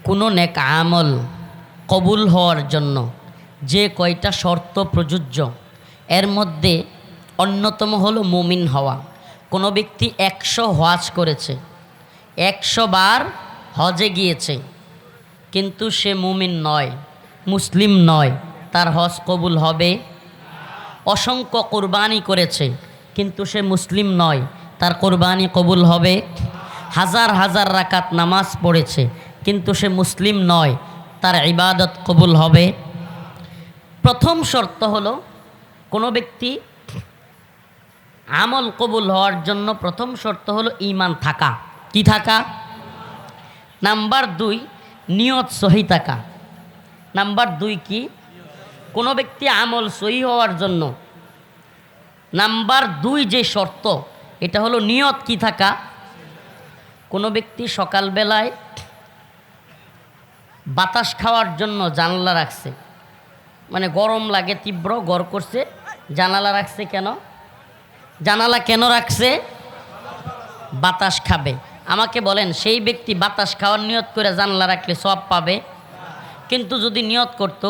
কোনো নেক আমল কবুল হওয়ার জন্য যে কয়টা শর্ত প্রযোজ্য এর মধ্যে অন্যতম হলো মুমিন হওয়া। কোনো ব্যক্তি 100 হজ করেছে, 100 বার হজে গিয়েছে, কিন্তু সে মুমিন নয়, মুসলিম নয়, তার হজ কবুল হবে? অসংখ্য কোরবানি করেছে কিন্তু সে মুসলিম নয়, তার কোরবানি কবুল হবে? হাজার হাজার রাকাত নামাজ পড়েছে কিন্তু সে মুসলিম নয়, তার ইবাদত কবুল হবে? প্রথম শর্ত হলো কোনো ব্যক্তি আমল কবুল হওয়ার জন্য প্রথম শর্ত হলো ঈমান থাকা। কি থাকা? নাম্বার 2 নিয়ত সহি থাকা। নাম্বার 2 কি? কোনো ব্যক্তি আমল সহি হওয়ার জন্য নাম্বার 2 যে শর্ত এটা হলো নিয়ত কি থাকা। কোনো ব্যক্তি সকালবেলায় বাতাস খাওয়ার জন্য জানালা রাখছে, মানে গরম লাগে, তীব্র গড় করছে, জানালা রাখছে কেন? জানালা কেন রাখছে? বাতাস খাবে। আমাকে বলেন, সেই ব্যক্তি বাতাস খাওয়ার নিয়ত করে জানালা রাখলে সওয়াব পাবে? কিন্তু যদি নিয়ত করত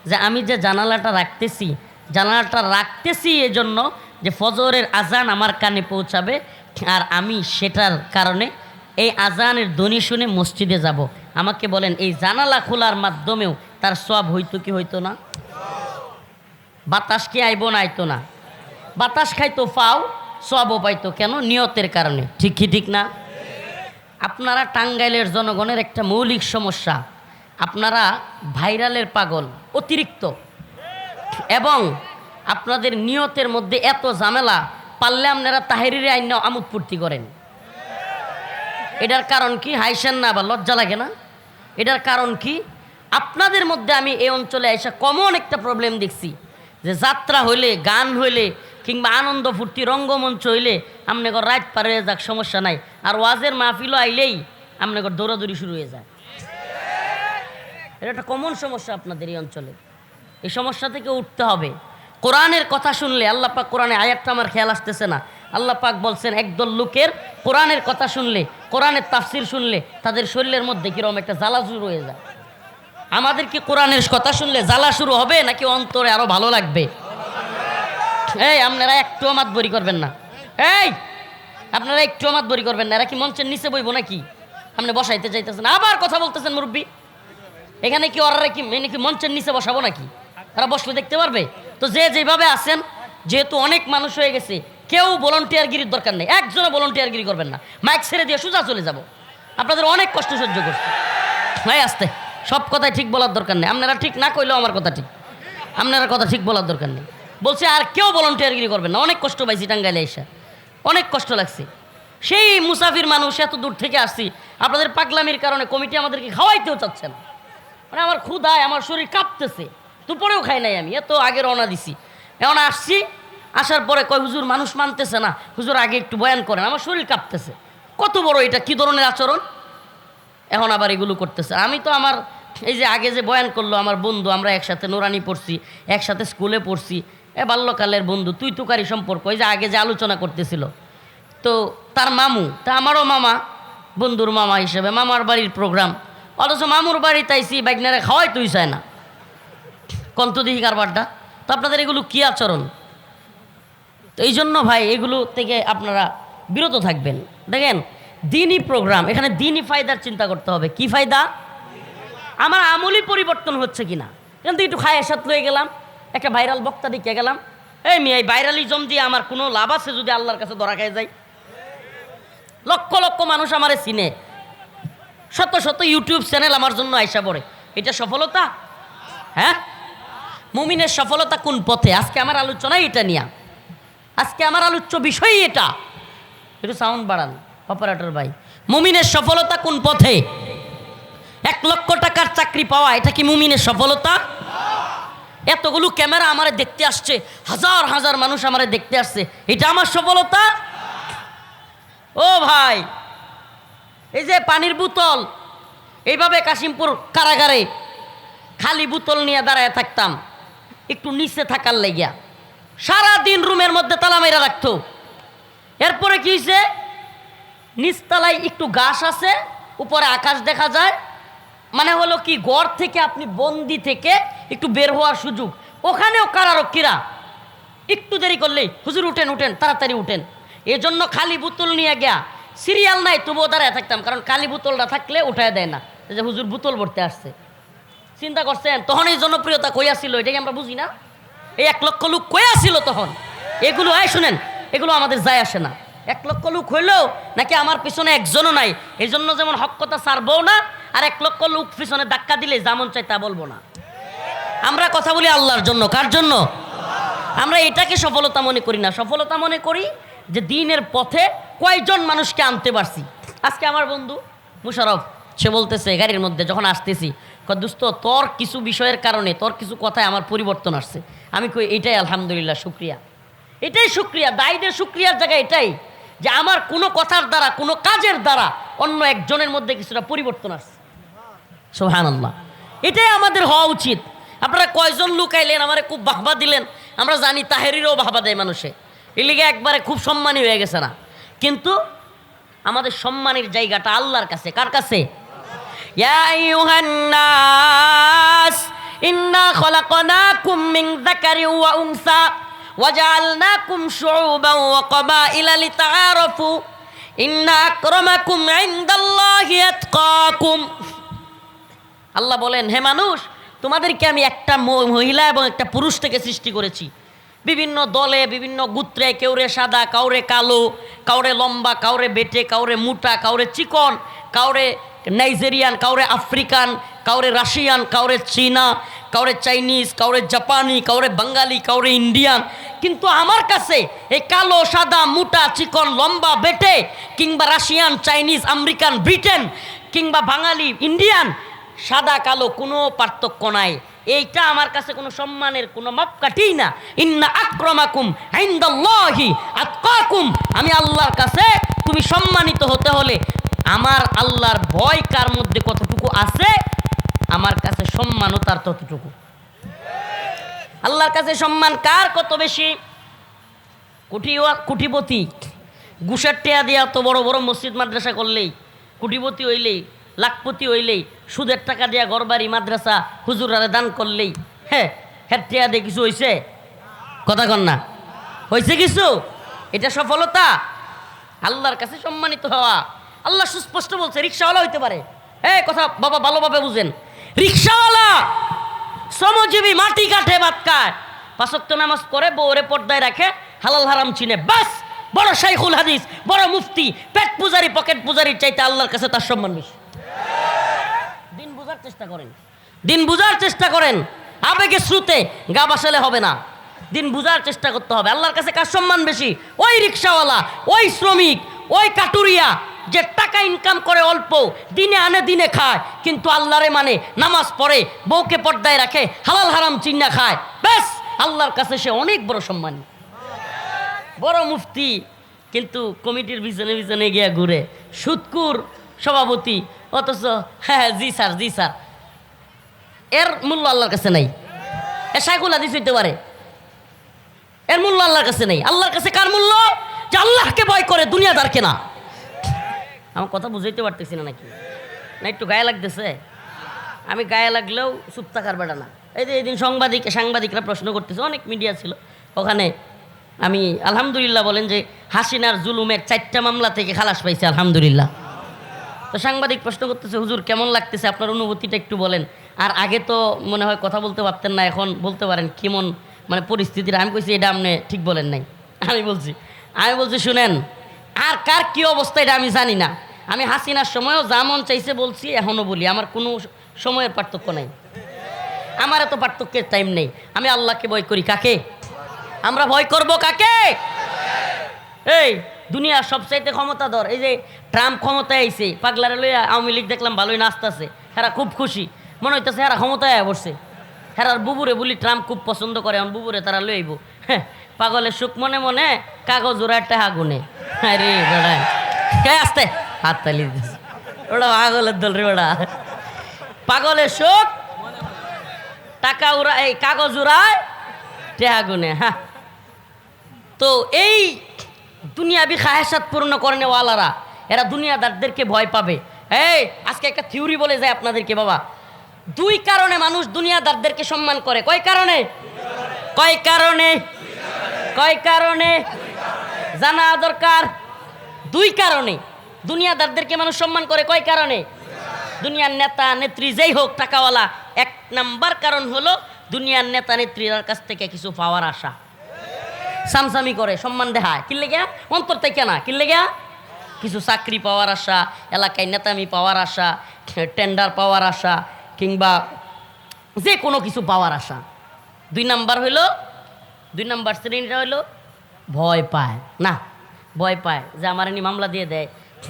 যে আমি যে জানালাটা রাখতেছি এজন্য যে ফজরের আজান আমার কানে পৌঁছাবে, আর আমি সেটার কারণে এই আজানের ধ্বনি শুনে মসজিদে যাব, আমাকে বলেন এই জানালা খোলার মাধ্যমেও তার সওয়াব হইতো কি হইতো না? বাতাস কি আইব না আইতো না? বাতাস খাইতো ফাও, সওয়াবও পাইতো। কেন? নিয়তের কারণে। ঠিক কি ঠিক না? আপনারা টাঙ্গাইলের জনগণের একটা মৌলিক সমস্যা, আপনারা ভাইরালের পাগল অতিরিক্ত, এবং আপনাদের নিয়তের মধ্যে এত ঝামেলা, পারলে আপনারা তাহেরিরে আইন আমোদ ফুর্তি করেন। এটার কারণ কি? হাইসেন না, আবার লজ্জা লাগে না? এটার কারণ কি? আপনাদের মধ্যে আমি এই অঞ্চলে এসে কমন একটা প্রবলেম দেখছি, যে যাত্রা হইলে, গান হইলে, কিংবা আনন্দ ফুর্তি রঙ্গমঞ্চ হইলে আপনাদের রাত পার হয়ে যাক, সমস্যা নাই, আর ওয়াজের মাহফিলও আইলেই আপনাদের দৌড়াদৌড়ি শুরু হয়ে যায়। এটা একটা কমন সমস্যা আপনাদের এই অঞ্চলে। এই সমস্যা থেকে উঠতে হবে। কোরআনের কথা শুনলে, আল্লাহ পাক কোরআনে আয়াতটা আমার খেয়াল আসতেছে না, আল্লাহ পাক বলছেন একদল লোকের কোরআনের কথা শুনলে, কোরআনের তাফসির শুনলে তাদের শরীরের মধ্যে কীরকম একটা জ্বালা শুরু হয়ে যায়। আমাদের কি কোরআনের কথা শুনলে জ্বালা শুরু হবে, নাকি অন্তরে আরো ভালো লাগবে? এই আপনারা একটু মাতবরি করবেন না, এই আপনারা একটু মাতবরি করবেন না। এরা কি মঞ্চের নিচে বইব নাকি? আপনি বসাইতে চাইতেছেন, আবার কথা বলতেছেন মুরব্বী। এখানে কি ওরা কি কি মঞ্চের নিচে বসাবো নাকি? তারা বসলে দেখতে পারবে তো? যে যেভাবে আছেন, যেহেতু অনেক মানুষ হয়ে গেছে, কেউ ভলান্টিয়ারগিরির দরকার নেই, একজনও ভলান্টিয়ারগিরি করবেন না। মাইক ছেড়ে দিয়ে সোজা চলে যাব। আপনাদের অনেক কষ্ট সহ্য করছে। ভাই আসতে, সব কথাই ঠিক বলার দরকার নেই। আপনারা ঠিক না কইলেও আমার কথা ঠিক, আপনারা কথা ঠিক বলার দরকার নেই। বলছে আর কেউ ভলান্টিয়ারগিরি করবেন না। অনেক কষ্ট পাইছি টাঙ্গাইলে এসে, অনেক কষ্ট লাগছে। সেই মুসাফির মানুষ, এত দূর থেকে আসছি, আপনাদের পাগলামির কারণে কমিটি আমাদেরকে খাওয়াইতেও চাচ্ছে না। মানে আমার ক্ষুধায় আমার শরীর কাঁপতেছে, দুপুরেও খাই নাই আমি, এত আগে রওনা দিছি। এখন আসছি, আসার পরে কয় হুজুর মানুষ মানতেছে না, হুজুর আগে একটু বয়ান করেন, আমার শরীর কাঁপতেছে। কত বড় এটা, কি ধরনের আচরণ! এখন আবার এগুলো করতেছে। আমি তো আমার এই যে আগে যে বয়ান করলো আমার বন্ধু, আমরা একসাথে নুরানি পড়ছি, একসাথে স্কুলে পড়ছি, বাল্যকালের বন্ধু, তুই তুকারি সম্পর্ক, এই যে আগে যে আলোচনা করতেছিল, তো তার মামু, তা আমারও মামা, বন্ধুর মামা হিসেবে মামার বাড়ির প্রোগ্রাম, অথচ মামুর বাড়ি তাইছি বাইকনারে খাওয়াই তুই চায় না। কন্তদিহি কারবারটা তো। আপনাদের এগুলো কি আচরণ? তো এই জন্য ভাই এগুলো থেকে আপনারা বিরত থাকবেন। দেখেন দিনই প্রোগ্রাম, এখানে দিনই ফায়দার চিন্তা করতে হবে। কি ফায়দা? আমার আমলই পরিবর্তন হচ্ছে কিনা। কিন্তু একটু খায় সাথ লয়ে গেলাম, একটা ভাইরাল বক্তা দিকে গেলাম, এই মেয়ে ভাইরালিজম দিয়ে আমার কোনো লাভ আছে যদি আল্লাহর কাছে ধরা খায় যাই? লক্ষ লক্ষ মানুষ আমারে চিনে, শত শত ইউটিউব চ্যানেল আমার জন্য আইসা পড়ে, এটা সফলতা? হ্যাঁ, মুমিনের সফলতা কোন পথে? আজকে আমার আলোচনা এটা নিয়ে, আজকে আমার আলোচ্য বিষয় এটা। একটু সাউন্ড বাড়ান অপারেটর ভাই। মুমিনের সফলতা কোন পথে? 1 লক্ষ টাকার চাকরি পাওয়া, এটা কি মুমিনের সফলতা? এতগুলো ক্যামেরা আমারে দেখতে আসছে, হাজার হাজার মানুষ আমারে দেখতে আসছে, এটা আমার সফলতা? ও ভাই, এই যে পানির বোতল, এইভাবে কাশিমপুর কারাগারে খালি বোতল নিয়ে দাঁড়ায় থাকতাম একটু নিচে থাকার লাগিয়া, সারাদিন রুমের মধ্যে তালা মেরা রাখতো। এরপরে কি হয়েছে? নিচতলায় একটু ঘাস আছে, উপরে আকাশ দেখা যায়, মানে হলো কি, ঘর থেকে আপনি বন্দি থেকে একটু বের হওয়ার সুযোগ। ওখানেও কারারক্ষীরা একটু দেরি করলেই হুজুর উঠেন উঠেন তাড়াতাড়ি উঠেন। এজন্য খালি বোতল নিয়ে গিয়া, সিরিয়াল নাই তবুও দাঁড়ায় থাকতাম, কারণ খালি বোতলটা থাকলে উঠায় দেয় না, যে হুজুর বোতল ভরতে আসছে। চিন্তা করছেন তখন এই জনপ্রিয়তা কই আসছিল, এটাকে আমরা বুঝি না। এই 1 লক্ষ লোক কই আসছিল তখন। এগুলো শুনেন, এগুলো আমাদের যায় আসে না। 1 লক্ষ লোক হইলেও নাকি আমার পিছনে একজনও নাই, এই জন্য যেমন হক কথা ছাড়বও না, আর 1 লক্ষ লোক পিছনে ধাক্কা দিলে যেমন চাই তা বলবো না। আমরা কথা বলি আল্লাহর জন্য। কার জন্য? আমরা এটাকে সফলতা মনে করি না। সফলতা মনে করি যে দিনের পথে কয়জন মানুষকে আনতে পারছি। আজকে আমার বন্ধু মুশারফ, সে বলতেছে গাড়ির মধ্যে যখন আসতেছি, দোস্ত তোর কিছু বিষয়ের কারণে, তোর কিছু কথায় আমার পরিবর্তন আসছে। আমি কই এটাই আলহামদুলিল্লাহ, শুক্রিয়া। এটাই শুক্রিয়া, দায়ীদের শুক্রিয়ার জায়গায় এটাই যে আমার কোনো কথার দ্বারা, কোনো কাজের দ্বারা অন্য একজনের মধ্যে কিছুটা পরিবর্তন আসছে। সুবহানাল্লাহ, এটাই আমাদের হওয়া উচিত। আপনারা কয়জন লোক আইলেন, আমারে খুব বাহবা দিলেন, আমরা জানি তাহেরিরও বাহবা দেয় মানুষে, এর লিগে একবারে খুব সম্মানী হয়ে গেছে না। কিন্তু আমাদের সম্মানের জায়গাটা আল্লাহর কাছে। কার কাছে? ইয়া আইয়ুহান নাস ইন্না খলাকনাকুম মিন যাকারিন ওয়া উনসা ওয়া জাআলনাকুম শুউবান ওয়া ক্বাবাইলা লিতাআরাফু ইন্না আকরামাকুম ইনদাল্লাহি আতকাকুম। আল্লাহ বলেন, হে মানুষ, তোমাদেরকে আমি একটা মহিলা এবং একটা পুরুষ থেকে সৃষ্টি করেছি। বিভিন্ন দলে, বিভিন্ন গোত্রে, কেউরে সাদা, কাউরে কালো, কাউরে লম্বা, কাউরে বেটে, কাউরে মোটা, কাউরে চিকন, কাউরে নাইজেরিয়ান, কাউরে আফ্রিকান, কাউরে রাশিয়ান, কাউরে চীনা, কাউরে চাইনিজ, কাউরে জাপানি, কাউরে বাঙালি, কাউরে ইন্ডিয়ান। কিন্তু আমার কাছে এই কালো, সাদা, মোটা, চিকন, লম্বা, বেটে, কিংবা রাশিয়ান, চাইনিজ, আমেরিকান, ব্রিটেন, কিংবা বাঙালি, ইন্ডিয়ান, সাদা কালো কোনো পার্থক্য নাই। এইটা আমার কাছে কোনো সম্মানের কোনো মাপকাঠি না। ইন্না আক্রমাকুম ইনদাল্লাহি আতকাকুম। আমি আল্লাহর কাছে, তুমি সম্মানিত হতে হলে আমার আল্লাহর ভয় কার মধ্যে কতটুকু আছে, আমার কাছে সম্মানও তার ততটুকু। আল্লাহর কাছে সম্মান কার কত বেশি? কুটিপতি ঘুষের টেয়া দিয়া তো বড় বড় মসজিদ মাদ্রাসা করলেই, কুটিপতি হইলেই, লাখপতি হইলেই, সুদের টাকা দিয়া ঘরবাড়ি মাদ্রাসা হুজুরারে দান করলেই, হ্যাঁ টেয়া দিয়ে কিছু হয়েছে? কথা কন না, হয়েছে কিছু? এটা সফলতা? আল্লাহর কাছে সম্মানিত হওয়া। আল্লাহ সুস্পষ্ট বলছে, রিক্সাওয়ালা হইতে পারে। কথা বাবা ভালোভাবে বুঝেন, রিক্সাওয়ালা শ্রমজীবী, মাটি কাঠে ভাত খায়, 5 ওয়াক্ত নামাজ পড়ে, বউরে পর্দায় রাখে, হালাল হারাম চিনে, বাস বড় শাইখুল হাদিস, বড় মুফতি, পেট পূজারি, পকেট পূজারির চাইতে আল্লাহর কাছে তার সম্মান বেশি। দিন বুঝার চেষ্টা করেন, দিন বুঝার চেষ্টা করেন। আবেগে শ্রুতে গা বাসালে হবে না, দিন বুঝার চেষ্টা করতে হবে। আল্লাহর কাছে কার সম্মান বেশি? ওই রিক্সাওয়ালা, ওই শ্রমিক, ওই কাটুরিয়া যে টাকা ইনকাম করে অল্প, দিনে আনে দিনে খায়, কিন্তু আল্লাহরে মানে, নামাজ পড়ে, বউকে পর্দায় রাখে, হালাল হারাম চিন্না খায়, ব্যাস আল্লাহর কাছে সে অনেক বড় সম্মানী, বড় মুফতি। কিন্তু কমিটির পিছনে পিছনে গিয়া ঘুরে, সুদকুর সভাপতি, অথচ হ্যাঁ জি স্যার জি স্যার, এর মূল্য আল্লাহর কাছে নাই। এ শাইখুল হাদিস হইতে পারে, এর মূল্য আল্লাহর কাছে নেই। আল্লাহর কাছে কার মূল্য? যে আল্লাহকে ভয় করে, দুনিয়াদারকে না। আমার কথা বুঝাইতে পারতেছি না নাকি? না একটু গায়ে লাগতেছে? আমি গায়ে লাগলেও চুপ থাকার বেড়া না। এই যে এদিন সাংবাদিকরা প্রশ্ন করতেছে, অনেক মিডিয়া ছিল ওখানে, আমি আলহামদুলিল্লাহ বলেন যে হাসিনার জুলুমের 4টা মামলা থেকে খালাস পাইছে আলহামদুলিল্লাহ। তো সাংবাদিক প্রশ্ন করতেছে, হুজুর কেমন লাগতেছে, আপনার অনুভূতিটা একটু বলেন। আর আগে তো মনে হয় কথা বলতে পারতেন না, এখন বলতে পারেন, কেমন মানে পরিস্থিতিটা? আমি কইছি এটা আপনি ঠিক বলেন নাই। আমি বলছি শুনেন, আর কার কী অবস্থা এটা আমি জানি না। আমি হাসিনার সময়ও যা মন চাইছে বলছি, এখনও বলি, আমার কোনো সময়ের পার্থক্য নাই, আমার এত পার্থক্যের টাইম নেই। আমি আল্লাহকে ভয় করি। কাকে আমরা ভয় করব? কাকে? এই দুনিয়ার সবচাইতে ক্ষমতাধর, এই যে ট্রাম্প ক্ষমতায় আইছে, পাগলারে লইয়া আওয়ামী লীগ দেখলাম ভালোই নাচতেছে, হেরা খুব খুশি, মনে হইতেছে হেরা ক্ষমতায় বসছে। হেরার বুবুরে বলি ট্রাম্প খুব পছন্দ করে, এখন বুবুরে তারা লই আইব। হ্যাঁ, পাগলের সুখ মনে মনে কাগজ ওরা একটা আগুনে। আরে বেড়ায় আসতে হাত তালি দিতেছে, ওটা পাগলের দল রে ওটা। পাগলের সুখ টাকা উড়া, এই কাগজ উড়ায় টেহা গুনে। হ্যাঁ, তো এই দুনিয়াবি খাহেসাত পূর্ণ করেনেওয়ালারা এরা দুনিয়াদারদেরকে ভয় পাবে, এই আজকে একটা থিওরি বলে যায় আপনাদেরকে বাবা, দুই কারণে মানুষ দুনিয়াদারদেরকে সম্মান করে। কয় কারণে? কয় কারণে? কয় কারণে? জানা দরকার। দুই কারণে দুনিয়াদারদেরকে মানুষ সম্মান করে। কয় কারণে? দুনিয়ার নেতা নেত্রী যেই হোক টাকাওয়ালা, এক নাম্বার কারণ হলো দুনিয়ার নেতা নেত্রীর কাছ থেকে কিছু পাওয়ার আশা। সামসামি করে, সম্মান দেখায়, কিনলে গিয়া অন্তর থেকে না, কিনলে গিয়া কিছু চাকরি পাওয়ার আশা, এলাকায় নেতামি পাওয়ার আশা, টেন্ডার পাওয়ার আশা, কিংবা যে কোনো কিছু পাওয়ার আশা। দুই নাম্বার শ্রেণীটা হইলো ভয় পায় না, ভয় পায় যে আমার এনে মামলা দিয়ে দেয়,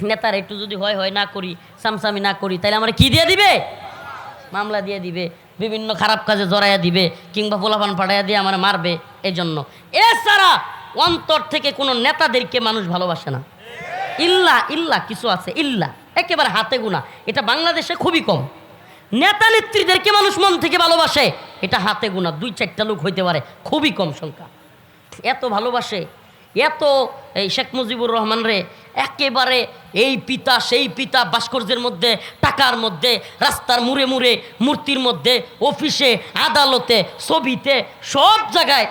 নেতার একটু যদি হয় না করি, সামসামি না করি, তাহলে আমার কি দিয়ে দিবে? মামলা দিয়ে দিবে, বিভিন্ন খারাপ কাজে জড়াইয়া দিবে, কিংবা পোলাপান পাঠাইয়া দিয়ে আমার মারবে। এই জন্য এছাড়া অন্তর থেকে কোনো নেতাদেরকে মানুষ ভালোবাসে না। ইল্লা কিছু আছে, ইল্লা একেবারে হাতে গোনা, এটা বাংলাদেশে খুবই কম। নেতা নেত্রীদেরকে মানুষ মন থেকে ভালোবাসে, এটা হাতে গোনা, 2-4টা লোক হইতে পারে, খুবই কম সংখ্যা। এত ভালোবাসে, এত এই শেখ মুজিবুর রহমান রে একেবারে এই পিতা সেই পিতা, ভাস্কর্যের মধ্যে, টাকার মধ্যে, রাস্তার মুড়ে মুড়ে, মূর্তির মধ্যে, অফিসে, আদালতে, ছবিতে, সব জায়গায়।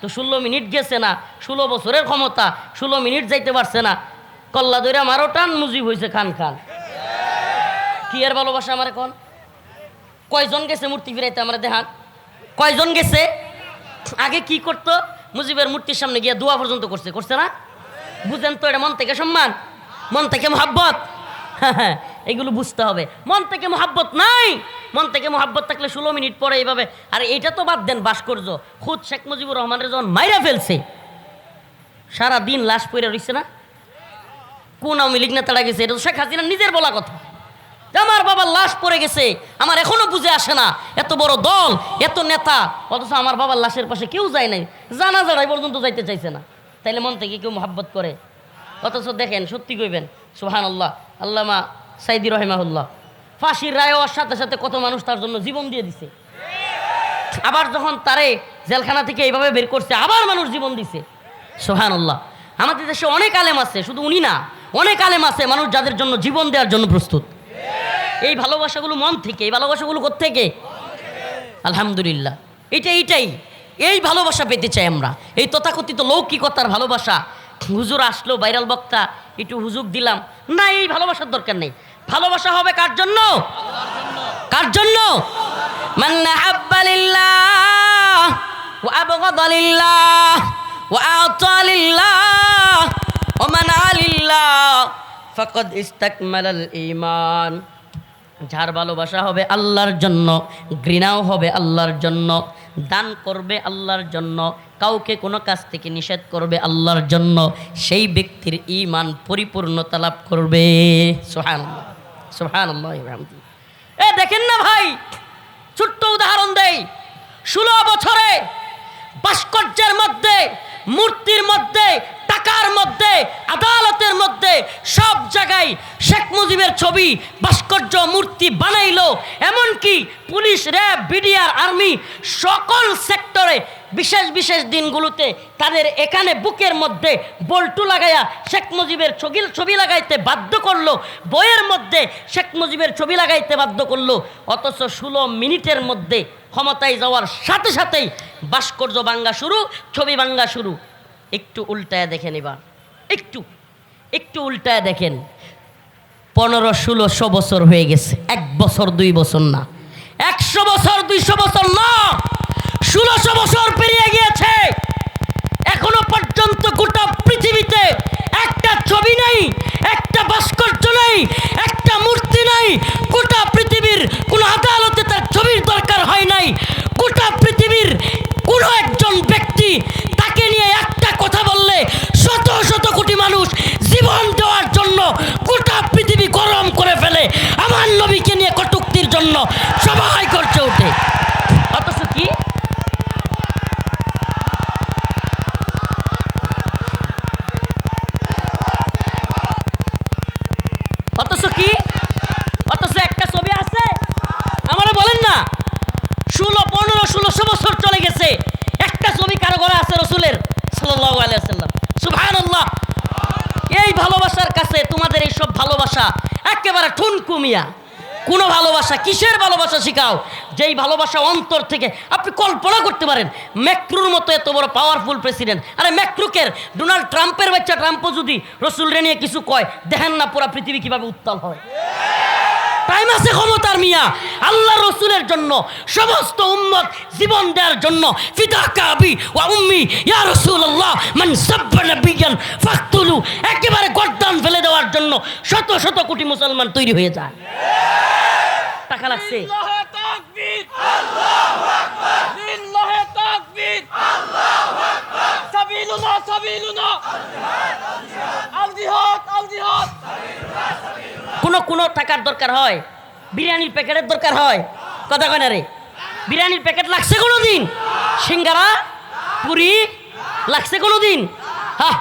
তো 16 মিনিট গেছে না, 16 বছরের ক্ষমতা, 16 মিনিট যাইতে পারছে না, কল্লা দইরা মারো টান, মুজিব হয়েছে খান। কি আর ভালোবাসা আমার এখন? কয়জন গেছে মূর্তি ফিরাইতে আমরা দেখান? কয়জন গেছে? আগে কি করতো? মুজিবের মূর্তির সামনে গিয়ে দোয়া পর্যন্ত করছে না? বুঝেন তো, এটা মন থেকে সম্মান, মন থেকে মোহাব্বত। হ্যাঁ, এগুলো বুঝতে হবে। মন থেকে মোহাব্বত নাই, মন থেকে মোহাব্বত থাকলে 16 মিনিট পরে এইভাবে। আর এইটা তো বাদ দেন, ভাস্কর্য খুদ শেখ মুজিবুর রহমানের যখন মাইরা ফেলছে, সারা দিন লাশ পড়ে রয়েছে না? কোন আওয়ামী লীগ নেতারা গেছে? এটা তো শেখ হাসিনা নিজের বলা কথা। আমার বাবার লাশ পড়ে গেছে, আমার এখনো বুঝে আসে না, এত বড় দল, এত নেতা, অথচ আমার বাবার লাশের পাশে কেউ যায় নাই, জানাজারাই পর্যন্ত যাইতে চাইছে না। তাইলে মন থেকে কেউ মোহাব্বত করে? অথচ দেখেন, সত্যি কইবেন, সুবহানাল্লাহ, আল্লামা সাইদি রহিমাহুল্লাহ ফাঁসির রায় হওয়ার সাথে সাথে কত মানুষ তার জন্য জীবন দিয়ে দিছে। আবার যখন তারে জেলখানা থেকে এইভাবে বের করছে, আবার মানুষ জীবন দিছে। সুবহানাল্লাহ। আমাদের দেশে অনেক আলেম আছে, শুধু উনি না, অনেক আলেম আছে মানুষ যাদের জন্য জীবন দেওয়ার জন্য প্রস্তুত। এই ভালোবাসাগুলো মন থেকে, এই ভালোবাসাগুলো কোত্থেকে? আলহামদুলিল্লাহ, এইটাই এই ভালোবাসা পেতে চাই আমরা, এই তথাকথিত লৌকিকতার ভালোবাসা। হুজুর আসলো, ভাইরাল বক্তা, একটু হুজুর দিলাম না, এই ভালোবাসার দরকার নেই। ভালোবাসা হবে কার জন্য? কার জন্য? মান আহাব্বা লিল্লাহ ওয়া আবগাদা লিল্লাহ ওয়া আতা লিল্লাহ ওয়া মানা লিল্লাহ ফাকাদ ইস্তাকমালাল ঈমান। যার ভালোবাসা হবে আল্লাহর জন্য, ঘৃণাও হবে আল্লাহর জন্য, দান করবে আল্লাহর জন্য, কাউকে কোনো কাজ থেকে নিষেধ করবে আল্লাহর জন্য, সেই ব্যক্তির ঈমান পরিপূর্ণতা লাভ করবে। সুবহানাল্লাহ, সুবহানাল্লাহ। দেখেন না ভাই, ছোট্ট উদাহরণ দেই, 16 বছরে ভাস্কর্যের মধ্যে, মূর্তির মধ্যে, টাকার মধ্যে, আদালতের মধ্যে, সব জায়গায় শেখ মুজিবের ছবি, ভাস্কর্য, মূর্তি বানাইলো। এমনকি পুলিশ, র্যাব, বিডিআর, আর্মি, সকল সেক্টরে বিশেষ দিনগুলোতে তাদের এখানে বুকের মধ্যে বল্টু লাগাইয়া শেখ মুজিবের ছবি লাগাইতে বাধ্য করলো, বইয়ের মধ্যে শেখ মুজিবের ছবি লাগাইতে বাধ্য করলো। অথচ 16 মিনিটের মধ্যে ক্ষমতায় যাওয়ার সাথে সাথেই ভাস্কর্য ভাঙ্গা শুরু, ছবি ভাঙ্গা শুরু। একটু উল্টায় দেখেন, এবার একটু উল্টায় দেখেন। 1500-1600 বছর হয়ে গেছে, 1 বছর 2 বছর না, 100 বছর 200 বছর না, 1600 বছর পেরিয়ে গিয়েছে। এখনো পর্যন্ত গোটা পৃথিবীতে একটা ছবি নেই, একটা ভাস্কর্য নেই, একটা মূর্তি নেই। গোটা পৃথিবীর কোন আদালতে তার ছবির দরকার হয় নাই। গোটা পৃথিবীর কোনো একজন ব্যক্তি তাকে নিয়ে একটা কথা বললে শত শত কোটি মানুষ জীবন দেওয়ার জন্য গোটা পৃথিবী গরম করে ফেলে। আমার নবীকে নিয়ে কটূক্তির জন্য সবাই করছে ওঠে। অথচ কি? অথচ একটা ছবি আছে, আমারে বলেন না, 1500-1600 বছর চলে গেছে, একটা ছবি কারো ঘরে আছে রাসূলের সাল্লাল্লাহু আলাইহি ওয়াসাল্লাম। সুবহানাল্লাহ। এই ভালোবাসার কাছে তোমাদের এই সব ভালোবাসা একেবারে ঠুনকো মিয়া? কোনো ভালোবাসা, কিসের ভালোবাসা শিখাও? যেই ভালোবাসা অন্তর থেকে আপনি কল্পনা করতে পারেন। ম্যাক্রোর মতো এত বড় পাওয়ারফুল প্রেসিডেন্ট, আরে ম্যাক্রোকের ডোনাল্ড ট্রাম্পের বাচ্চা ট্রাম্পও যদি রসুলরে নিয়ে কিছু কয়, দেখেন না পুরা পৃথিবী কিভাবে উত্তাল হয়। টাইম আছে ক্ষমতার মিয়া। আল্লাহ রসুলের জন্য সমস্ত উম্মত জীবন দেওয়ার জন্য ফিদাকা আবি ওয়া উম্মি ইয়া রাসূলুল্লাহ মান সাব্বা নাবিয়ান ফাকতুলু, একেবারে গর্দান ফেলে দেওয়ার জন্য শত শত কোটি মুসলমান তৈরি হয়ে যায়। টাকা লাগছে। লিল্লাহি তাকবীর, আল্লাহু আকবার, লিল্লাহি তাকবীর, আল্লাহু আকবার, সাবিলুল্লাহ সাবিলুল্লাহ, আল জিহাদ আল জিহাদ। কোনো টাকার দরকার হয়? বিরিয়ানির প্যাকেটের দরকার হয়? কথা কয় না রে? বিরিয়ানির প্যাকেট লাগছে কোনো দিন? সিঙ্গারা পুরি লাগছে কোনো দিন? হ্যাঁ,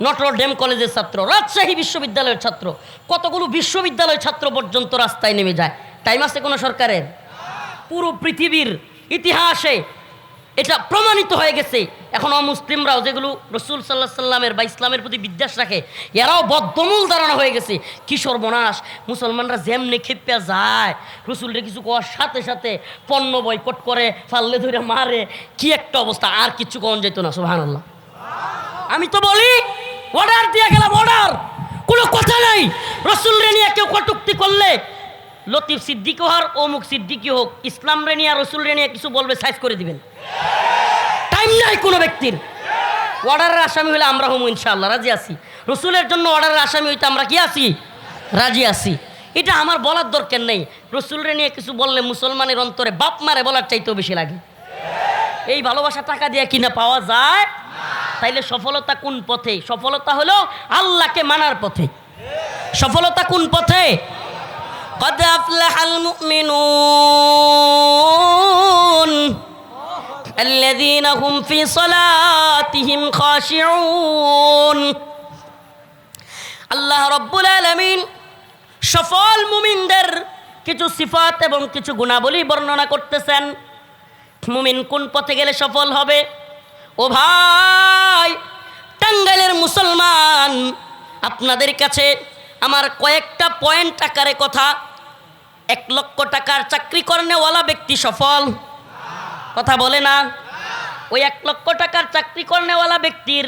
নটর ডেম কলেজের ছাত্র, রাজশাহী বিশ্ববিদ্যালয়ের ছাত্র, কতগুলো বিশ্ববিদ্যালয়ের ছাত্র পর্যন্ত রাস্তায় নেমে যায়। টাইম আছে কোনো সরকারের? পুরো পৃথিবীর ইতিহাসে এটা প্রমাণিত হয়ে গেছে। এখন অমুসলিমরাও যেগুলো রসুল সাল্লাহ সাল্লামের বা ইসলামের প্রতি বিদ্বেষ রাখে, এরাও বদ্ধমূল ধারণা হয়ে গেছে। কি সর্বনাশ, মুসলমানরা যেমনে খেপে যায়, রসুলরে কিছু করার সাথে সাথে পণ্য বয়কট করে, ফাল্লে ধরে মারে, কি একটা অবস্থা। আর কিচ্ছু কমন যেত না। সুবহানাল্লাহ। আমি তো বলি অর্ডার দিয়ে গেলাম, অর্ডার, কোনো কথা নাই। রসুলরে নিয়ে কেউ কটুক্তি করলে, লতিফ সিদ্দিকি হোক অমুক সিদ্দিকি হোক, ইসলাম রে নিয়ে রসুল রে নিয়ে কিছু বলবে, সাইজ করে দিবেন। টাইম নাই কোনো ব্যক্তির। অর্ডারের আসামি হলে আমরা হমু ইনশাআল্লাহ, রাজি আছি। রসুলের জন্য অর্ডারের আসামি হইতে আমরা কি আছি? রাজি আছি। এটা আমার বলার দরকার নেই। রসুল রে নিয়ে কিছু বললে মুসলমানের অন্তরে বাপ মারে বলার চাইতেও বেশি লাগে। এই ভালোবাসা টাকা দিয়ে কিনা পাওয়া যায়? তাইলে সফলতা কোন পথে? সফলতা হলো আল্লাহকে মানার পথে। সফলতা কোন পথে? قد أفلح المؤمنون الذين هم في صلاتهم خاشعون। আল্লাহ রব্বুল আলামিন সফল মুমিনদের কিছু সিফাত এবং কিছু গুণাবলী বর্ণনা করতেছেন। মুমিন কোন পথে গেলে সফল হবে? ও ভাই, টাঙ্গাইলের মুসলমান, আপনাদের কাছে আমার কয়েকটা পয়েন্ট আকারে কথা। 1 লক্ষ টাকার চাকরি করেনেওয়ালা ব্যক্তি সফল? কথা বলে না? ওই 1 লক্ষ টাকার চাকরি করেনেওয়ালা ব্যক্তির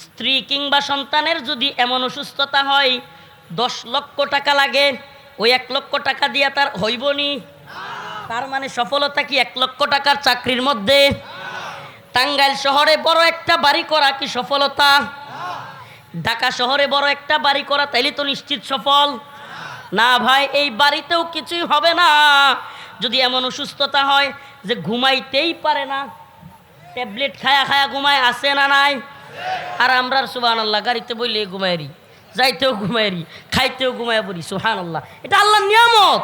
স্ত্রী কিংবা সন্তানের যদি এমন অসুস্থতা হয় 10 লক্ষ টাকা লাগে, ওই 1 লক্ষ টাকা দিয়ে তার হইবনি? তার মানে সফলতা কি 1 লক্ষ টাকার চাকরির মধ্যে? টাঙ্গাইল শহরে বড় একটা বাড়ি করা কি সফলতা? ঢাকা শহরে বড় একটা বাড়ি করা তাইলে তো নিশ্চিত সফল না ভাই। এই বাড়িতেও কিছুই হবে না যদি এমন অসুস্থতা হয় যে ঘুমাইতেই পারে না, ট্যাবলেট খায়া খায়া ঘুমায়, আছে না নাই? আর আমরা সুবহানাল্লাহ গাড়িতে বইলে ঘুমাইরি, যাইতেও ঘুমাইরি, খাইতেও ঘুমায় পড়ি। সুবহানাল্লাহ, এটা আল্লাহর নিয়ামত,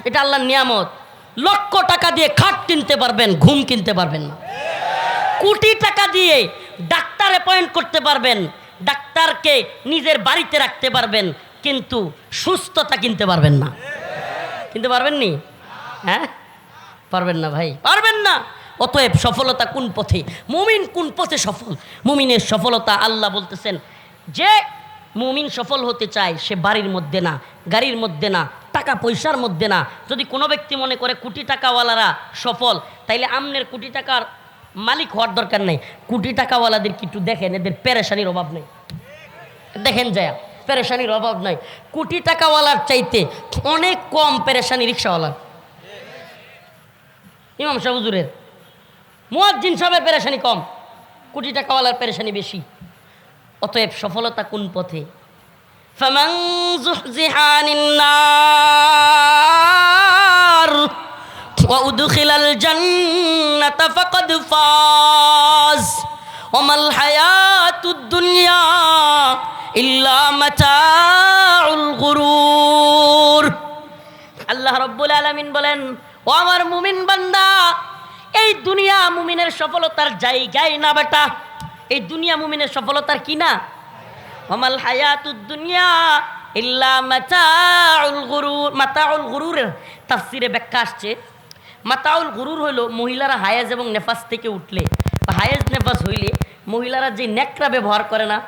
এটা আল্লাহর নিয়ামত। লক্ষ টাকা দিয়ে খাট কিনতে পারবেন, ঘুম কিনতে পারবেন না। কোটি টাকা দিয়ে ডাক্তার অ্যাপয়েন্ট করতে পারবেন, ডাক্তারকে নিজের বাড়িতে রাখতে পারবেন, কিন্তু সুস্থতা কিনতে পারবেন না। কিনতে পারবেন নি? হ্যাঁ, পারবেন না ভাই, পারবেন না। অতএব সফলতা কোন পথে? মুমিন কোন পথে সফল? মুমিনের সফলতা আল্লাহ বলতেছেন যে মুমিন সফল হতে চায় সে বাড়ির মধ্যে না, গাড়ির মধ্যে না, টাকা পয়সার মধ্যে না। যদি কোনো ব্যক্তি মনে করে কোটি টাকাওয়ালারা সফল, তাইলে আমনের কোটি টাকার মালিক হওয়ার দরকার নেই। কোটি টাকাওয়ালাদের কি একটু দেখেন, এদের পেরেশানির অভাব নেই। দেখেন যায়, পেরেশানির অভাব নাই। কোটি টাকাওয়ালার চাইতে অনেক কম পেরেশানি রিক্সাওয়ালার, ইমাম সাহেব হুজুরের, মুয়াজ্জিন সাহেবের পেরেশানি কম, কোটি টাকাওয়ালার পেরেশানি বেশি। অতএব সফলতা কোন পথে? ফামান যুহজিহা আনিন নার ওয়া উদখিলাল জান্নাতা ফাকাদ ফাজ ওয়া মাল হায়াতুদ দুনিয়া ইল্লা মাতাউল গুরুর। আল্লাহ রাব্বুল আলামিন বলেন, ও আমার মুমিন বান্দা, এই দুনিয়া মুমিনের সফলতার জায়গায় না বেটা। এই দুনিয়া মুমিনের সফলতার কি না? ওয়ামাল হায়াতুদ দুনিয়া ইল্লা মাতাউল গুরুর। মাতাউল গুরুরের তাফসিরে ব্যাখ্যা আসছে, মাতাউল গুরুর হইল মহিলারা হায়েজ এবং নেফাস থেকে উঠলে বা হায়েজ নেফাস হইলে মহিলারা যে নেকড়া ব্যবহার করে না,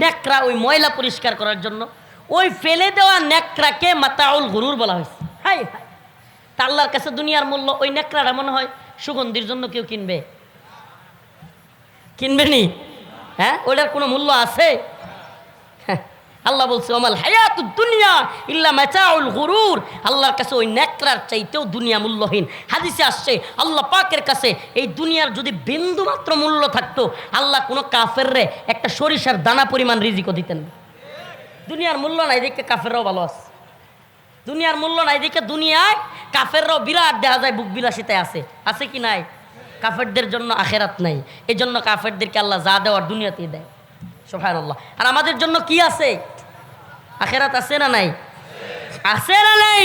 নেকড়া, ওই ময়লা পরিষ্কার করার জন্য ওই ফেলে দেওয়া নেকড়াকে মাতাউল গুরুর বলা হয়েছে। হাই হাই, তা আল্লাহর কাছে দুনিয়ার মূল্য। ওই নেকড়াটা মনে হয় সুগন্ধির জন্য কেউ কিনবে? কিনবে নি? হ্যাঁ, ওটার কোনো মূল্য আছে? হ্যাঁ, আল্লাহ বলছে ওমাল হায়াতুদ দুনিয়া ইল্লা মাতাউল গুরুর। আল্লাহর কাছে ওই নেকড়ার চাইতেও দুনিয়া মূল্যহীন। হাদিসে আসছে আল্লাহ পাকের কাছে এই দুনিয়ার যদি বিন্দু মাত্র মূল্য থাকতো, আল্লাহ কোনো কাফেররে একটা সরিষার দানা পরিমাণ রিজিকও দিতেন না। দুনিয়ার মূল্য নাই দেখে কাফেররাও ভালো আছে। দুনিয়ার মূল্য নাই দেখে দুনিয়ায় কাফেররাও বিরাট দেখা যায় বুক বিলাসিতায় আছে। আছে কি নাই? কাফেরদের জন্য আখেরাত নাই, এই জন্য কাফেরদেরকে আল্লাহ যা দেওয়ার দুনিয়াতেই দেয়। সুবহানাল্লাহ। আর আমাদের জন্য কি আছে? আখেরাত আছে না নাই? আছে না নাই?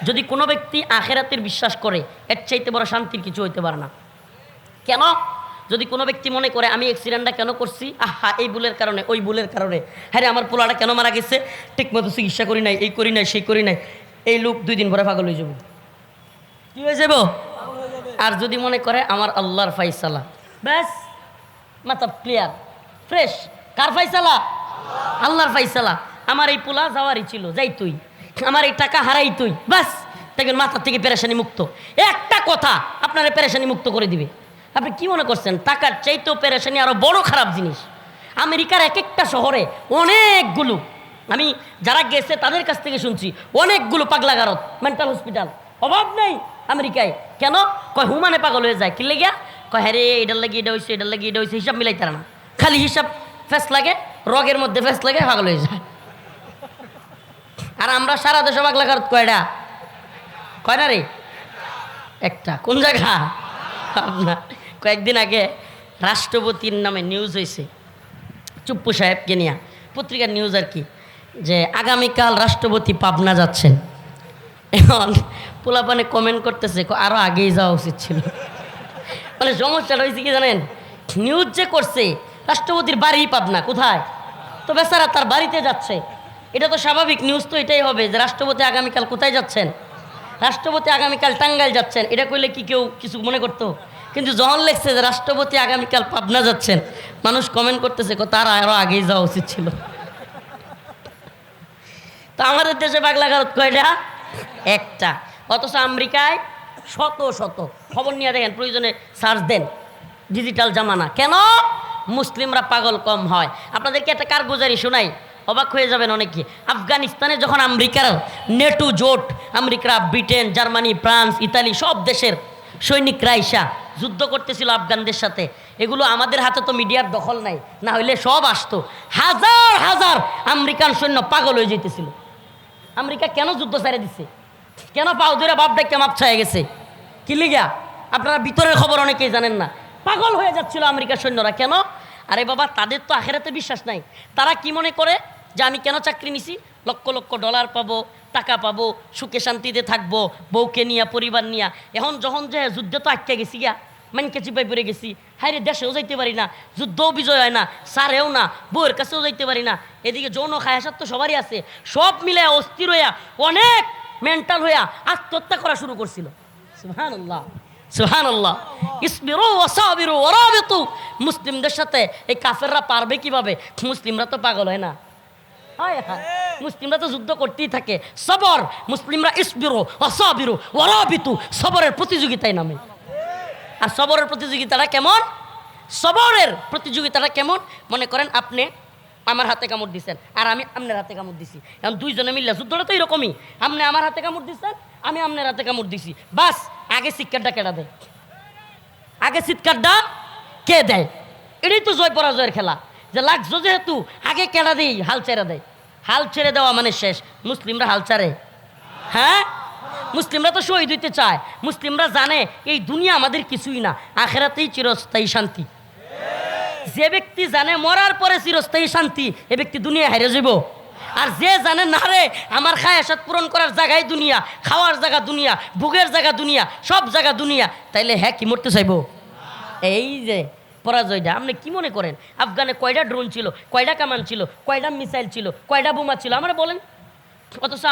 যদি কোনো ব্যক্তি আখেরাতের বিশ্বাস করে, এর চাইতে বড় শান্তির কিছু হইতে পারে না। কেন? যদি কোনো ব্যক্তি মনে করে আমি অ্যাক্সিডেন্টটা কেন করছি, আহা এই ভুলের কারণে, ওই ভুলের কারণে, হ্যাঁ রে আমার পোলাটা কেন মারা গেছে, ঠিকমতো চিকিৎসা করি নাই, এই করি নাই, সেই করি নাই, এই লোক 2 দিন পরে পাগল হয়ে যাব। কি হয়ে যাব? আর যদি মনে করে আমার আল্লাহর ফাইসালা, ব্যাস মাথা ক্লিয়ার ফ্রেশ। কার ফাইসালা? আল্লাহর ফাইসালা। আমার এই পোলা যাওয়ারই ছিল, যাই তুই, আমার এই টাকা হারাই তুই, ব্যাস দেখবেন মাথার থেকে পেরেশানি মুক্ত। একটা কথা আপনারা পেরেশানি মুক্ত করে দিবে। আপনি কি মনে করছেন টাকার চাইতেও পেরেশানি আরো বড় খারাপ জিনিস? আমেরিকার এক একটা শহরে অনেকগুলো, আমি যারা গেছে তাদের কাছ থেকে শুনছি, অনেকগুলো পাগলাগারত, মেন্টাল হসপিটাল অভাব নেই আমেরিকায়। কেন? কয় হুমানে পাগল হয়ে যায়। কি লেগিয়া? কয় হ্যাঁ রে এটার লাগে এটা হয়েছে, এটার লাগে এটা হয়েছে, হিসাব মিলাই তারা না, খালি হিসাব ফেস লাগে, রগের মধ্যে ফেস লাগে, পাগল হয়ে যায়। আর আমরা সারা দেশে পাগলাগারত কয়টা? কয় না রে? একটা। কোন জায়গা? আপনার কয়েকদিন আগে রাষ্ট্রপতির নামে নিউজ হয়েছে, চুপ্পু সাহেবকে নিয়ে, পত্রিকার নিউজ আর কি, যে আগামীকাল রাষ্ট্রপতি পাবনা যাচ্ছেন। এখন পোলাপানে কমেন্ট করতেছে আরও আগেই যাওয়া উচিত ছিল। মানে সমস্যাটা হয়েছে কি জানেন, নিউজ যে করছে রাষ্ট্রপতির বাড়ি পাবনা, কোথায়? তো বেচারা তার বাড়িতে যাচ্ছে। এটা তো স্বাভাবিক, নিউজ তো এটাই হবে যে রাষ্ট্রপতি আগামীকাল কোথায় যাচ্ছেন, রাষ্ট্রপতি আগামীকাল টাঙ্গাইল যাচ্ছেন। এটা কইলে কি কেউ কিছু মনে করতো? কিন্তু যখন লেখছে যে রাষ্ট্রপতি আগামীকাল পাবনা যাচ্ছেন, মানুষ কমেন্ট করতেছে তার আরও আগেই যাওয়া উচিত ছিল। তো আমাদের দেশে পাগলাগারত কয়টা? একটা। অথচ আমেরিকায় শত শত। খবর নিয়ে দেখেন, প্রয়োজনে সার্চ দেন, ডিজিটাল জামানা। কেন? মুসলিমরা পাগল কম হয়। আপনাদেরকে একটা কারগুজারি শোনাই, অবাক হয়ে যাবেন অনেকে। আফগানিস্তানে যখন আমেরিকার নেটো জোট, America, Britain, Germany, France, Italy সব দেশের সৈনিকরা আইসা যুদ্ধ করতেছিল আফগানদের সাথে, এগুলো আমাদের হাতে তো মিডিয়ার দখল নাই, না হইলে সব আসতো। হাজার হাজার আমেরিকান সৈন্য পাগল হয়ে যেতেছিল। আমেরিকা কেন যুদ্ধ ছেড়ে দিচ্ছে? কেন পাও ধরে বাপ ডাক্কে মাপ ছায়ে গেছে? কি লিগা? আপনারা ভিতরের খবর অনেকেই জানেন না। পাগল হয়ে যাচ্ছিল আমেরিকার সৈন্যরা। কেন? আরে বাবা, তাদের তো আখেরাতে বিশ্বাস নাই। তারা কি মনে করে যে আমি কেন চাকরি নিছি, লক্ষ লক্ষ ডলার পাবো, টাকা পাবো, সুখে শান্তিতে থাকবো, বউকে নিয়া, পরিবার নিয়া। এখন যখন যে যুদ্ধে তো আটকে গেছি গিয়া, মানকে চিপাই পড়ে গেছি, হাই রে দেশেও যাইতে পারি না, যুদ্ধও বিজয় হয় না, সারেও না, বউয়ের কাছেও যাইতে পারি না, এদিকে যৌন খায়াসাত তো সবারই আছে, সব মিলে অস্থির হইয়া, অনেক মেন্টাল হইয়া আত্মহত্যা করা শুরু করছিল। সুবহানাল্লাহ, সুবহানাল্লাহ। ইসবিরু ওয়াসাবিরু ওয়ারাবিতু। মুসলিমদের সাথে এই কাফেররা পারবে কিভাবে? মুসলিমরা তো পাগল হয় না। হায় হায়, মুসলিমরা তো যুদ্ধ করতেই থাকে। সবর, মুসলিমরা ইসবিরু ওয়াসাবিরু ওয়ারাবিতু, সবরের প্রতিযোগিতায় নামে। আর সবরের প্রতিযোগিতাটা কেমন? সবরের প্রতিযোগিতাটা কেমন? মনে করেন আপনি আমার হাতে কামড় দিচ্ছেন আর আমি আপনার হাতে কামড় দিছি, এখন দুইজনে মিললে যুদ্ধটা তো এরকমই। আপনি আমার হাতে কামড় দিচ্ছেন, আমি আপনার হাতে কামড় দিছি, বাস আগে চিৎকারটা কেডা দেয়? আগে চিৎকারটা কে দেয়? এটাই তো জয় পরাজয়ের খেলা, যে লাগছো যেহেতু আগে কেডা দেই, হাল ছেড়ে দেয়। হাল ছেড়ে দেওয়া মানে শেষ। মুসলিমরা হাল ছাড়ে? হ্যাঁ, মুসলিমরা তো শহীদ হইতে চায়। মুসলিমরা জানে এই দুনিয়া আমাদের কিছুই না, আখেরাতেই চিরস্থায়ী শান্তি। যে ব্যক্তি জানে মরার পরে চিরস্থায়ী শান্তি, এ ব্যক্তি দুনিয়া হারিয়ে যাব। আর যে জানে না রে আমার খায়াসাত পূরণ করার জায়গায় দুনিয়া, খাওয়ার জায়গা দুনিয়া, ভোগের জায়গা দুনিয়া, সব জায়গা দুনিয়া, তাইলে হ্যাঁ কি মরতে চাইব? এই যে পরাজয়টা। আপনি কি মনে করেন আফগানে কয়টা ড্রোন ছিল, কয়টা কামান ছিল, কয়টা মিসাইল ছিল, কয়টা বোমা ছিল? আমরা বলেন। অথচ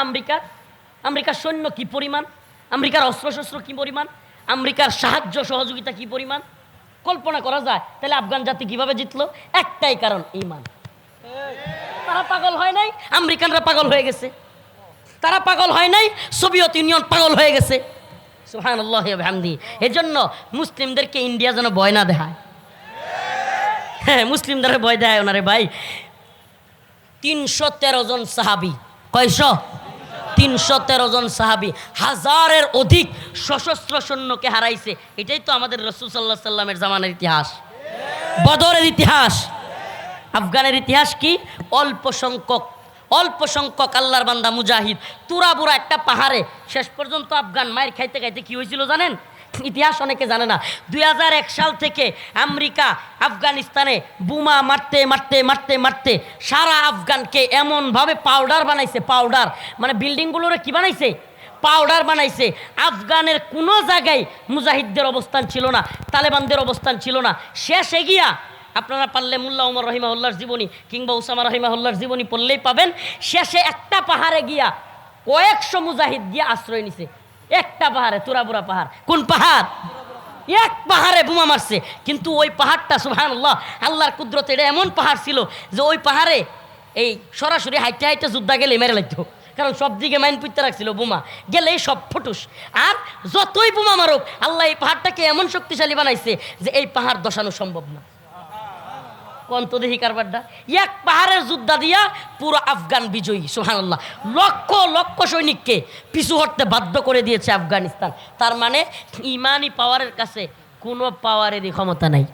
আমেরিকার সৈন্য কি পরিমাণ, আমেরিকার অস্ত্রশস্ত্র কি পরিমাণ, আমেরিকার সাহায্য সহযোগিতা কি পরিমাণ, কল্পনা করা যায়? তাহলে আফগান জাতি কিভাবে জিতলো? একটাই কারণ, ঈমান। তারা পাগল হয় নাই, আমেরিকানরা পাগল হয়ে গেছে। তারা পাগল হয় নাই, সোভিয়েত ইউনিয়ন পাগল হয়ে গেছে। সুবহানাল্লাহি ওয়া বিহামদিহি। এজন্য মুসলিমদেরকে ইন্ডিয়া যেন ভয় না দেখায়। হ্যাঁ, মুসলিমদের ভয় দেয় ওনারে ভাই। 313 জন সাহাবী, কয়শ? 313 জন সাহাবী, হাজারের অধিক সশস্ত্র সৈন্যকে হারাইছে। এটাই তো আমাদের রাসূল সাল্লাল্লাহু আলাইহি সাল্লামের জামানার ইতিহাস, বদরের ইতিহাস। আফগানের ইতিহাস কি? অল্প সংখ্যক আল্লাহর বান্দা মুজাহিদ তুরাবুরা একটা পাহাড়ে। শেষ পর্যন্ত আফগান মায়ের খাইতে খাইতে কি হয়েছিল জানেন? ইতিহাস অনেকে জানে না। 2001 সাল থেকে আমেরিকা আফগানিস্তানে বোমা মারতে মারতে মারতে মারতে সারা আফগানকে এমনভাবে পাউডার বানাইছে। পাউডার মানে বিল্ডিংগুলোরে কি বানাইছে? পাউডার বানাইছে। আফগানের কোনো জায়গায় মুজাহিদদের অবস্থান ছিল না, তালেবানদের অবস্থান ছিল না। শেষে গিয়া আপনারা পারলে মোল্লা ওমর রহিমাহুল্লাহর জীবনী কিংবা উসামা রহিমাহুল্লাহর জীবনী পড়লেই পাবেন। শেষে একটা পাহাড়ে গিয়া কয়েকশো মুজাহিদ গিয়া আশ্রয় নিছে। একটা পাহাড়ে, তুরাবুরা পাহাড়। কোন পাহাড়? এক পাহাড়ে বোমা মারছে। কিন্তু ওই পাহাড়টা সুবহানাল্লাহ, আল্লাহর কুদরতে এটা এমন পাহাড় ছিল যে ওই পাহাড়ে এই সরাসরি হাইটে হাইটে যুদ্ধা গেলে মেরে লাগতো। কারণ সব দিকে মাইন পুঁততে রাখছিল, বোমা গেলেই সব ফুটুস। আর যতই বোমা মারুক, আল্লাহ এই পাহাড়টাকে এমন শক্তিশালী বানাইছে যে এই পাহাড় দশানো সম্ভব না। কন্তদেহি কারবারটা এক পাহাড়ের যুদ্ধা দিয়া পুরো আফগান বিজয়ী। সুবহানাল্লাহ, লক্ষ লক্ষ সৈনিককে পিছু হটতে বাধ্য করে দিয়েছে আফগানিস্তান। তার মানে ইমানি পাওয়ারের কাছে কোনো পাওয়ারেরই ক্ষমতা নাই।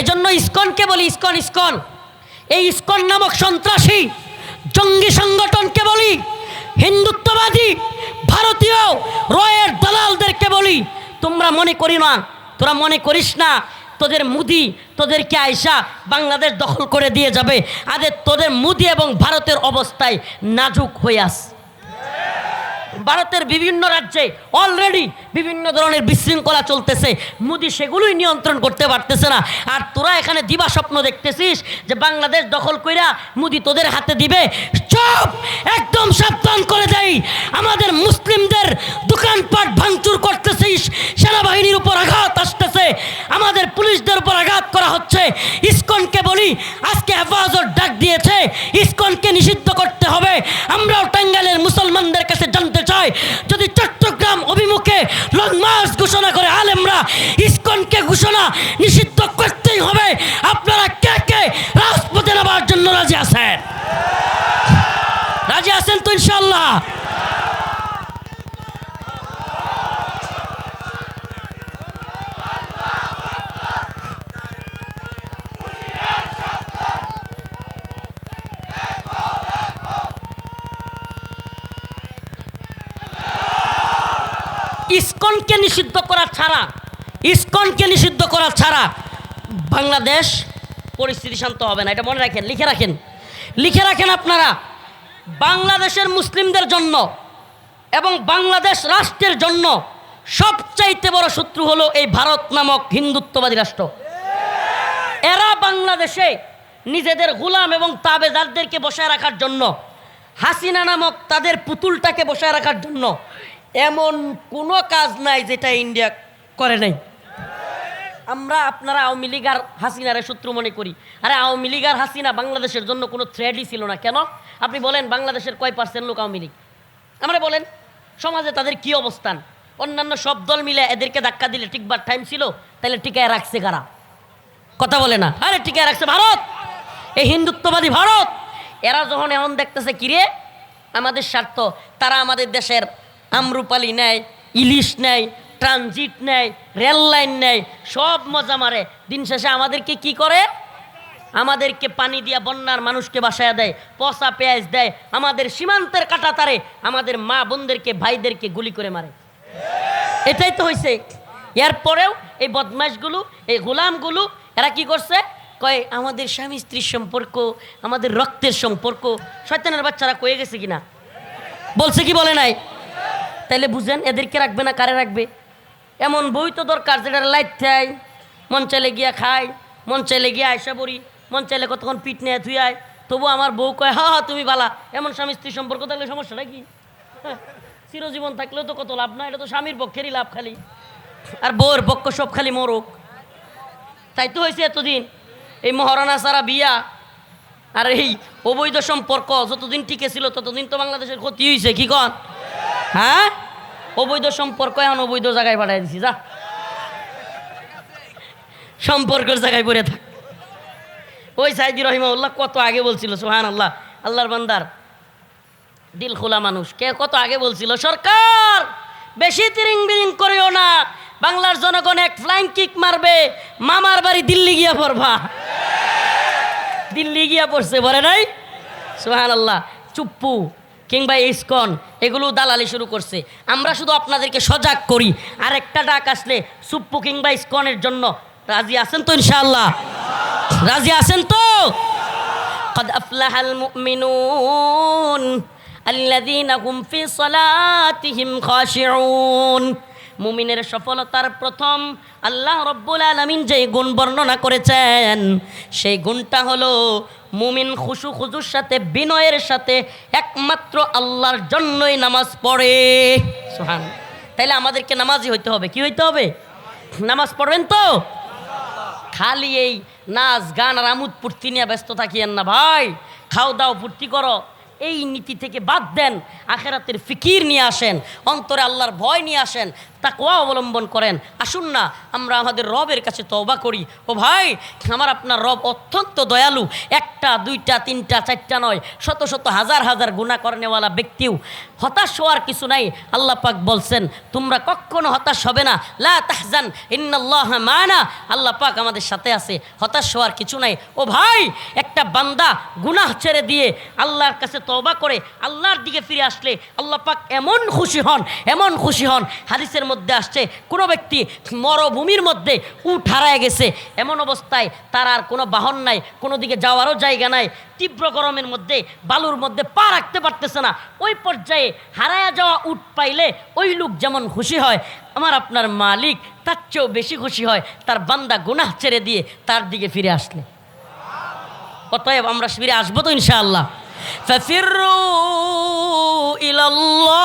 এজন্য ইসকনকে বলি, ইসকন এই ইসকন নামক সন্ত্রাসী জঙ্গি সংগঠনকে বলি, হিন্দুত্ববাদী ভারতীয় রয়ের দালালদেরকে বলি, তোমরা মনে করি না, তোরা মনে করিস না তোদের মুদি তোদেরকে আইসা বাংলাদেশ দখল করে দিয়ে যাবে। আরে তোদের মুদি এবং ভারতের অবস্থায় নাজুক হয়ে আস। ভারতের বিভিন্ন রাজ্যে অলরেডি বিভিন্ন ধরনের বিশৃঙ্খলা চলতেছে, মোদি সেগুলোই নিয়ন্ত্রণ করতে পারতেছে না। আর তোরা এখানে দিবা স্বপ্ন দেখতেছিস যে বাংলাদেশ দখল কইরা মোদি তোদের হাতে দিবে। চুপ, একদম সাবধান করে দেই। আমাদের মুসলিমদের দোকানপাট ভাঙচুর করতেছিস, সেনাবাহিনীর উপর আঘাত আসতেছে, আমাদের পুলিশদের উপর আঘাত করা হচ্ছে। ইসকনকে বলি, আজকে হেফাজত ডাক দিয়েছে, ইসকনকে নিষিদ্ধ করতে হবে। আমরাও টাঙ্গাইলের মুসলমানদের কাছে জানতে চাই, যদি চট্টগ্রাম অভিমুখে লং মার্চ ঘোষণা করে আলেমরা, ইসকনকে ঘোষণা নিষিদ্ধ করতেই হবে। আপনারা কে কে রাজপথে নামার জন্য রাজি আছেন? রাজি আছেন তো ইনশাআল্লাহ? ইসকনকে নিষিদ্ধ করা ছাড়া বাংলাদেশ পরিস্থিতি শান্ত হবে না। এটা মনে রাখেন, লিখে রাখেন আপনারা। বাংলাদেশের মুসলিমদের জন্য এবং বাংলাদেশ রাষ্ট্রের জন্য সবচাইতে বড় শত্রু হলো এই ভারত নামক হিন্দুত্ববাদী রাষ্ট্র। এরা বাংলাদেশে নিজেদের গোলাম এবং তাবেদারদেরকে বসায় রাখার জন্য, হাসিনা নামক তাদের পুতুলটাকে বসায় রাখার জন্য এমন কোনো কাজ নাই যেটা ইন্ডিয়া করে নাই। আপনারা আওয়ামী লীগ আর হাসিনারে শত্রু মনে করি। আরে আওয়ামী লীগ আর হাসিনা বাংলাদেশের জন্য কোনো থ্রেডই ছিল না। কেন? আপনি বলেন বাংলাদেশের কয় % লোক আওয়ামী লীগ? আমরা বলেন সমাজে তাদের কি অবস্থান? অন্যান্য সব দল মিলে এদেরকে ধাক্কা দিলে টিকবার টাইম ছিল, তাহলে টিকায় রাখছে কারা? কথা বলে না। আরে টিকায় রাখছে ভারত, এই হিন্দুত্ববাদী ভারত। এরা যখন এমন দেখতেছে কিরে আমাদের স্বার্থ, তারা আমাদের দেশের আমরুপালি নেয়, ইলিশ নেয়, ট্রানজিট নেয়, রেল লাইন নেয়, সব মজা মারে। দিন শেষে আমাদেরকে কি করে? আমাদেরকে পানি দিয়া বন্যার মানুষকে বাসায় দেয়, পচা পেঁয়াজ দেয়, আমাদের সীমান্তের কাটা তারে আমাদের মা বোনদেরকে ভাইদেরকে গুলি করে মারে। এটাই তো হয়েছে। এরপরেও এই বদমাইশগুলো, এই গোলামগুলো এরা কি করছে? কয় আমাদের স্বামী স্ত্রীর সম্পর্ক, আমাদের রক্তের সম্পর্ক। শয়তানের বাচ্চারা কয়ে গেছে কিনা? বলছে কি বলে নাই? তাইলে বুঝেন এদেরকে রাখবে না কারে রাখবে? এমন বই তো দরকার যেটা লাইট দেয়, মন চাইলে গিয়া খায়, মন চাইলে গিয়া আয়সা পড়ি, মন চাইলে কতক্ষণ পিঠ নিয়ে ধুয়ায়। তবু আমার বউ কয় হা তুমি বালা। এমন স্বামী স্ত্রীর সম্পর্ক থাকলে সমস্যাটা কি? চিরজীবন থাকলেও তো কত লাভ না, এটা তো স্বামীর পক্ষেরই লাভ খালি, আর বউয়ের পক্ষ সব খালি মরুক। তাই তো হয়েছে এতদিন এই মহারানা সারা বিয়া আর এই অবৈধ সম্পর্ক যতদিন টিকে ছিল ততদিন তো বাংলাদেশের ক্ষতি হয়েছে, কি কন? হ্যাঁ, অবৈধ সম্পর্ক এখন অবৈধ জায়গায় পাঠাই দিছি, যা সম্পর্কের জায়গায় পড়ে থাক। ওই সাইদি রহিমাউল্লাহ কত আগে বলছিল, সুবহানাল্লাহ, আল্লাহর বান্দার দিল খোলা মানুষ, কে কত আগে বলছিল, সরকার বেশি তিরিং বিরিং করিও না, বাংলার জনগণ এক ফ্লাইং কিক মারবে, মামার বাড়ি দিল্লি গিয়া পড়বা। দিল্লি গিয়া পড়ছে, বলে নাই? সুবহানাল্লাহ। চুপ্পু কিংবা ইসকন এগুলো দালালি শুরু করছে। আমরা শুধু আপনাদেরকে সজাগ করি, আর একটা ডাক আসলে চুপ্পু কিংবা ইসকনের জন্য রাজি আছেন তো? ইনশাআল্লাহ রাজি আছেন তো? قد أفلح المؤمنون الذين هم في صلاتهم خاشعون। মুমিনের সফলতার প্রথম আল্লাহ রব্বুল আলামিন যে গুণ বর্ণনা করেছেন সেই গুণটা হলো মুমিন খুশু খুজুর সাথে, বিনয়ের সাথে একমাত্র আল্লাহর জন্যই নামাজ পড়ে। সুবহান। তাইলে আমাদেরকে নামাজি হইতে হবে। কি হইতে হবে? নামাজ পড়বেন তো? খালি এই নাচ গান আর আমোদ ফুর্তি নিয়ে ব্যস্ত থাকিয়েন না ভাই। খাও দাও ফুর্তি করো, এই নীতি থেকে বাদ দেন। আখেরাতের ফিকির নিয়ে আসেন, অন্তরে আল্লাহর ভয় নিয়ে আসেন, তাকওয়া অবলম্বন করেন। আসুন না আমরা আমাদের রবের কাছে তওবা করি। ও ভাই, আমার আপনার রব অত্যন্ত দয়ালু। একটা দুইটা তিনটা চারটা নয়, শত শত হাজার হাজার গুনাহ করেনেওয়ালা ব্যক্তিও হতাশ হওয়ার কিছু নাই। আল্লাহ পাক বলছেন তোমরা কখনো হতাশ হবে না, লা তাহজান ইন্নাল্লাহা মানা। আল্লাহ পাক আমাদের সাথে আছে, হতাশ হওয়ার কিছু নাই। ও ভাই, একটা বান্দা গুনাহ ছেড়ে দিয়ে আল্লাহর কাছে তওবা করে আল্লাহর দিকে ফিরে আসলে আল্লাহ পাক এমন খুশি হন, এমন খুশি হন। হাদিসের মধ্যে আসছে কোনো ব্যক্তি মরুভূমির মধ্যে উট হারায় গেছে, এমন অবস্থায় তার আর কোনো বাহন নাই, কোনো দিকে যাওয়ারও জায়গা নাই, তীব্র গরমের মধ্যে বালুর মধ্যে পা রাখতে পারতেছে না। ওই পর্যায়ে হারায়া যাওয়া উট পাইলে ওই লোক যেমন খুশি হয়, আমার আপনার মালিক তার চেয়েও বেশি খুশি হয় তার বান্দা গুনাহ ছেড়ে দিয়ে তার দিকে ফিরে আসলে। অতএব আমরা ফিরে আসবো তো ইনশাআল্লাহ। ফাফিরু ইলাল্লাহ।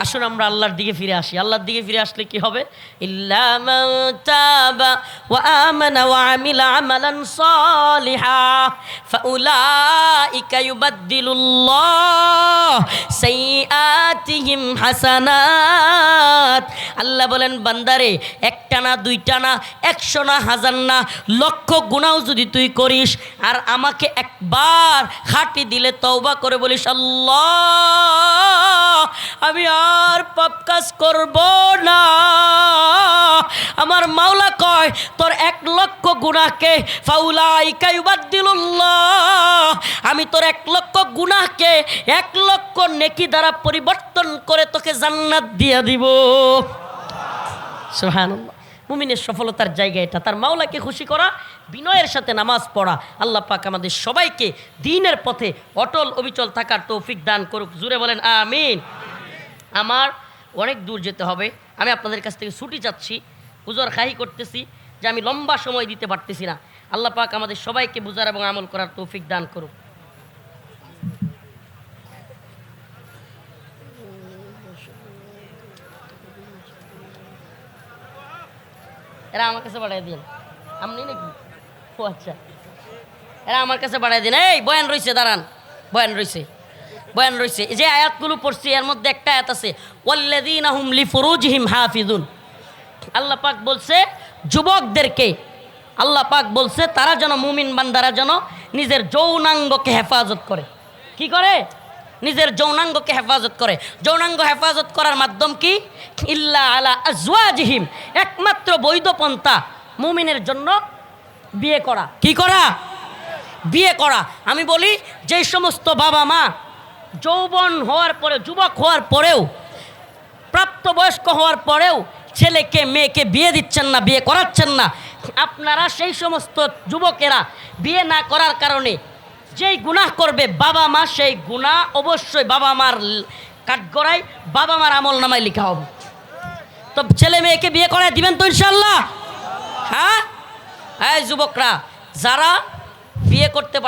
আসুন আমরা আল্লাহর দিকে ফিরে আসি। আল্লাহর দিকে ফিরে আসলে কি হবে? ইল্লা মান তাবা ওয়া আমানা ওয়া আমিলা আমালান সালিহা ফাউলাইকা ইউবাদদিলুল্লাহ সাইয়্যাতিহিম হাসানাত। আল্লাহ বলেন বান্দারে, একটা না দুইটা না, 100 না, 1000 না, লক্ষ গুনাহ যদি তুই করিস আর আমাকে একবার খাটি দিলে তওবা করে বলিস আল্লাহ আমি আর পাপ কাজ করব না, আমার মাওলা কয় তোর 1 লক্ষ গুনাহকে ফাউলাইকা ইউবাদদিলুল্লাহ, আমি তোর 1 লক্ষ গুনাহকে 1 লক্ষ নেকি দ্বারা পরিবর্তন করে তোকে জান্নাত দিয়ে দিব। সুবহানাল্লাহ। মুমিনের সফলতার জায়গা এটা, তার মাওলাকে খুশি করা, বিনয়ের সাথে নামাজ পড়া। আল্লাহ পাক আমাদের সবাইকে দ্বীনের পথে অটল অবিচল থাকার তৌফিক দান করুক। জুড়ে বলেন আমিন। আমার অনেক দূর যেতে হবে, আমি আপনাদের কাছ থেকে ছুটি চাচ্ছি, উজর খাহি করতেছি যে আমি লম্বা সময় দিতে পারতেছি না। আল্লাহ পাক আমাদের সবাইকে বুঝার এবং আমল করার তৌফিক দান করুক। এরা আমার কাছে বাড়াই দিন, আপনি নাকি? ও আচ্ছা, এরা আমার কাছে বাড়াই দিন। এই বয়ান রয়েছে, দাঁড়ান, বয়ান রয়েছে, বয়ান রয়েছে। যে আয়াতগুলো পড়ছি এর মধ্যে একটা আয়াত আছে ওয়াল্লাযীনা হুম লিফুরুজিহিম হাফিজুন। আল্লাহ পাক বলছে যুবকদেরকে, আল্লাহ পাক বলছে তারা যেন, মুমিন বান্দারা যেন নিজের যৌনাঙ্গকে হেফাজত করে। কি করে? নিজের যৌনাঙ্গকে হেফাজত করে। যৌনাঙ্গ হেফাজত করার মাধ্যম কি? ইল্লা আলা আজওয়াজিহিম, একমাত্র বৈধ পন্থা মুমিনের জন্য বিয়ে করা। কি করা? বিয়ে করা। আমি বলি যেই সমস্ত বাবা মা যৌবন হওয়ার পরে, যুবক হওয়ার পরেও, প্রাপ্তবয়স্ক হওয়ার পরেও ছেলেকে মেয়েকে বিয়ে দিচ্ছেন না, বিয়ে করাচ্ছেন না, আপনারা সেই সমস্ত যুবকেরা বিয়ে না করার কারণে যেই গুনাহ করবে বাবা মা, সেই গুনাহ অবশ্যই বাবা মার কাঠগড়ায়, বাবা মার আমল নামায় লেখা হবে। তো ছেলে মেয়েকে বিয়ে করায় দিবেন তো ইনশাআল্লাহ? হ্যাঁ, এই যুবকরা যারা বিয়ে করতে পারছেন